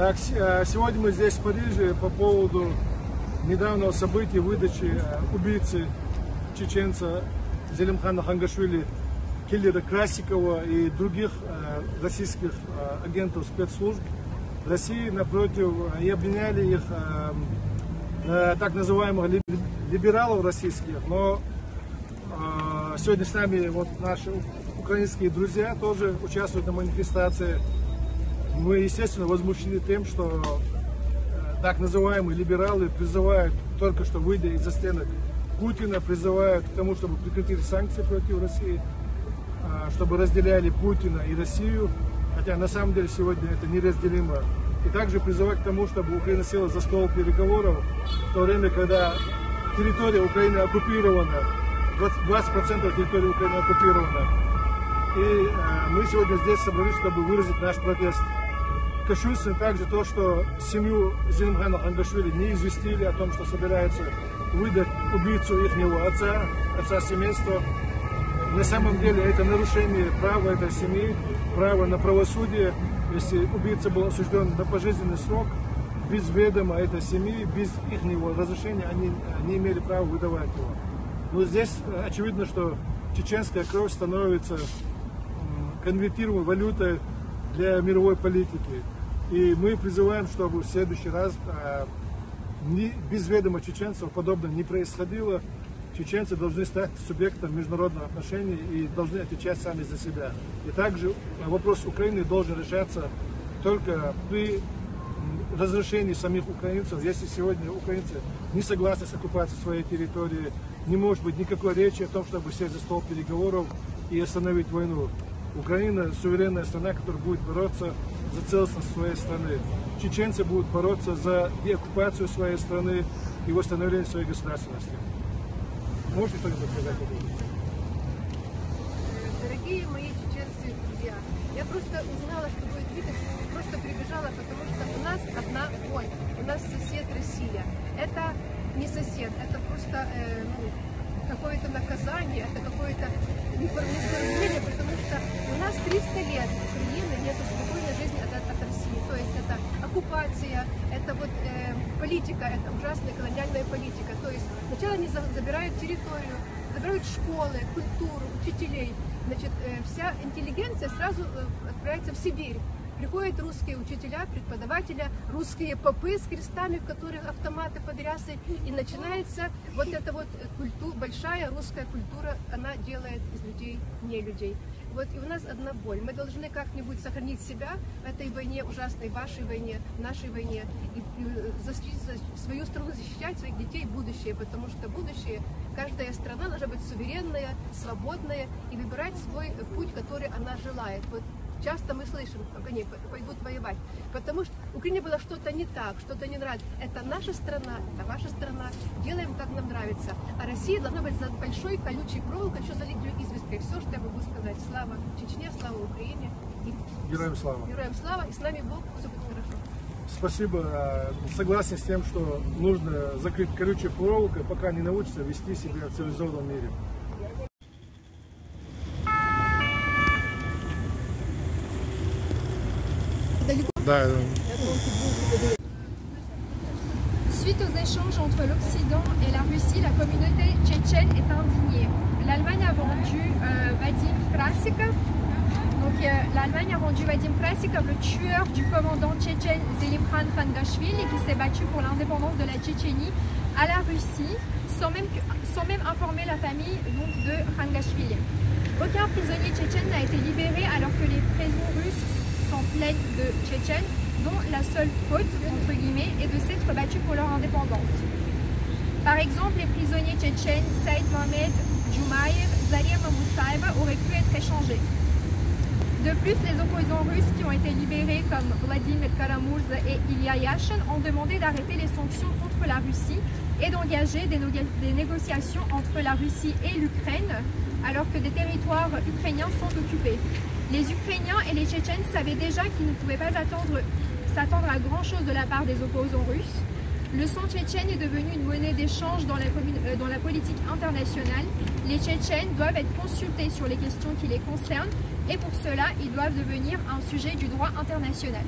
Так, сегодня мы здесь, в Париже, по поводу недавнего события выдачи убийцы чеченца Зелимхана Хангашвили, киллера Красикова и других российских агентов спецслужб в России напротив, и обвиняли их так называемых либералов российских. Но сегодня с нами вот наши украинские друзья тоже участвуют на манифестации. Мы, естественно, возмущены тем, что так называемые либералы призывают, только что выйдя из-за стенок Путина, призывают к тому, чтобы прекратили санкции против России, чтобы разделяли Путина и Россию, хотя на самом деле сегодня это неразделимо. И также призывают к тому, чтобы Украина села за стол переговоров, в то время, когда территория Украины оккупирована, 20% территории Украины оккупирована. И мы сегодня здесь собрались, чтобы выразить наш протест. Кощунственно также то, что семью Зелимхана Хангашвили не известили о том, что собирается выдать убийцу ихнего отца семейства. На самом деле это нарушение права этой семьи, права на правосудие. Если убийца был осужден на пожизненный срок, без ведома этой семьи, без их разрешения, они не имели права выдавать его. Но здесь очевидно, что чеченская кровь становится конвертируемой валютой для мировой политики. И мы призываем, чтобы в следующий раз без ведома чеченцев подобное не происходило. Чеченцы должны стать субъектом международных отношений и должны отвечать сами за себя. И также вопрос Украины должен решаться только при разрешении самих украинцев. Если сегодня украинцы не согласны с оккупацией своей территории, не может быть никакой речи о том, чтобы сесть за стол переговоров и остановить войну. Украина – суверенная страна, которая будет бороться за целостность своей страны. Чеченцы будут бороться за деоккупацию своей страны и восстановление своей государственности. Можете что-нибудь сказать об этом? Дорогие мои чеченцы друзья, я просто узнала, что будет видно, просто прибежала, потому что у нас одна боль, у нас сосед Россия. Это не сосед, это просто какое-то наказание, это какое-то неформирование, потому что у нас 300 лет Украины нет спокойной жизни от России. То есть это оккупация, это вот политика, это ужасная колониальная политика. То есть сначала они забирают территорию, забирают школы, культуру, учителей. Значит, вся интеллигенция сразу отправляется в Сибирь. Приходят русские учителя, преподаватели, русские попы с крестами, в которых автоматы под рясой, и начинается вот эта вот большая русская культура, она делает из людей не людей. Вот и у нас одна боль. Мы должны как-нибудь сохранить себя в этой войне, ужасной вашей войне, нашей войне, и свою страну защищать, своих детей, будущее, потому что будущее, каждая страна должна быть суверенная, свободная и выбирать свой путь, который она желает. Вот часто мы слышим, как они пойдут воевать, потому что в Украине было что-то не так, что-то не нравится. Это наша страна, это ваша страна, делаем, как нам нравится. А Россия должна быть за большой колючей проволокой, еще залить известкой. Все, что я могу сказать. Слава Чечне, слава Украине. Героям слава. Героям слава, и с нами Бог, все будет хорошо. Спасибо. Согласен с тем, что нужно закрыть колючей проволокой, пока не научатся вести себя в цивилизованном мире. Да. Suite aux échanges entre l'Occident et la Russie, la communauté tchétchène est indignée. L'Allemagne a vendu Vadim Krasikov. Donc l'Allemagne a rendu Vadim Krasikov, le tueur du commandant tchétchène Zelimkhan Khangashvili, qui s'est battu pour l'indépendance de la Tchétchénie, à la Russie, sans même informer la famille donc, de Khangashvili. Aucun prisonnier tchétchène n'a été libéré alors que les prisons russes sont pleines de Tchétchènes, dont la seule faute, entre guillemets, est de s'être battus pour leur indépendance. Par exemple, les prisonniers tchétchènes Saïd Mohamed Joumaïev, Zarema Moussaeva auraient pu être échangés. De plus, les opposants russes qui ont été libérés comme Vladimir Karamurz et Ilya Yashin ont demandé d'arrêter les sanctions contre la Russie et d'engager des négociations entre la Russie et l'Ukraine alors que des territoires ukrainiens sont occupés. Les Ukrainiens et les Tchétchènes savaient déjà qu'ils ne pouvaient pas s'attendre à grand chose de la part des opposants russes. Le sang tchétchène est devenu une monnaie d'échange dans la politique internationale. Les Tchétchènes doivent être consultés sur les questions qui les concernent et pour cela, ils doivent devenir un sujet du droit international.